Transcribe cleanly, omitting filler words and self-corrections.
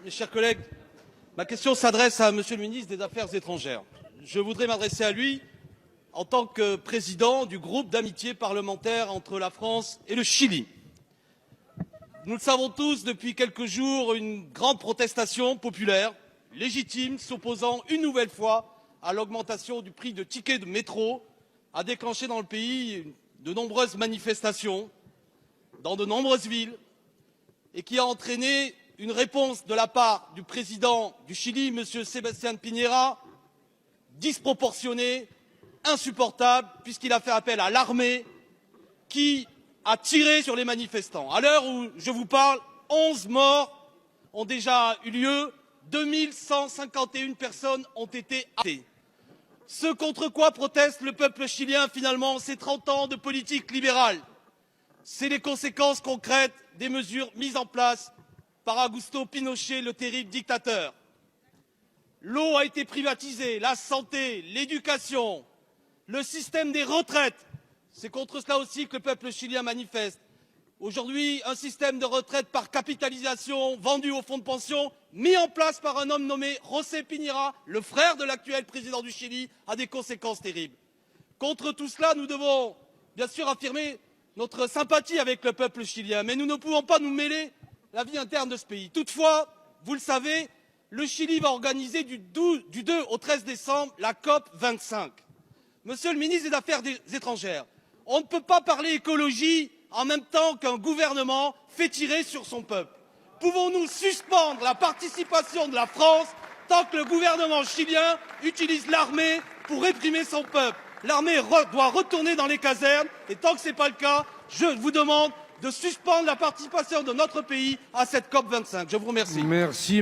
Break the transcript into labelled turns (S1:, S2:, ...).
S1: Mes chers collègues, ma question s'adresse à Monsieur le ministre des Affaires étrangères. Je voudrais m'adresser à lui en tant que président du groupe d'amitié parlementaire entre la France et le Chili. Nous le savons tous, depuis quelques jours, une grande protestation populaire, légitime, s'opposant une nouvelle fois à l'augmentation du prix de tickets de métro, a déclenché dans le pays de nombreuses manifestations dans de nombreuses villes et qui a entraîné une réponse de la part du président du Chili, M. Sébastien Piñera, disproportionnée, insupportable, puisqu'il a fait appel à l'armée qui a tiré sur les manifestants. À l'heure où je vous parle, 11 morts ont déjà eu lieu, 2151 personnes ont été arrêtées. Ce contre quoi proteste le peuple chilien, finalement, c'est 30 ans de politique libérale. C'est les conséquences concrètes des mesures mises en place par Augusto Pinochet, le terrible dictateur. L'eau a été privatisée, la santé, l'éducation, le système des retraites. C'est contre cela aussi que le peuple chilien manifeste. Aujourd'hui, un système de retraite par capitalisation vendu au fonds de pension, mis en place par un homme nommé José Piñera, le frère de l'actuel président du Chili, a des conséquences terribles. Contre tout cela, nous devons bien sûr affirmer notre sympathie avec le peuple chilien, mais nous ne pouvons pas nous mêler la vie interne de ce pays. Toutefois, vous le savez, le Chili va organiser du 2 au 13 décembre la COP 25. Monsieur le ministre des Affaires étrangères, on ne peut pas parler écologie en même temps qu'un gouvernement fait tirer sur son peuple. Pouvons-nous suspendre la participation de la France tant que le gouvernement chilien utilise l'armée pour réprimer son peuple? L'armée doit retourner dans les casernes et tant que ce n'est pas le cas, je vous demande de suspendre la participation de notre pays à cette COP 25. Je vous remercie.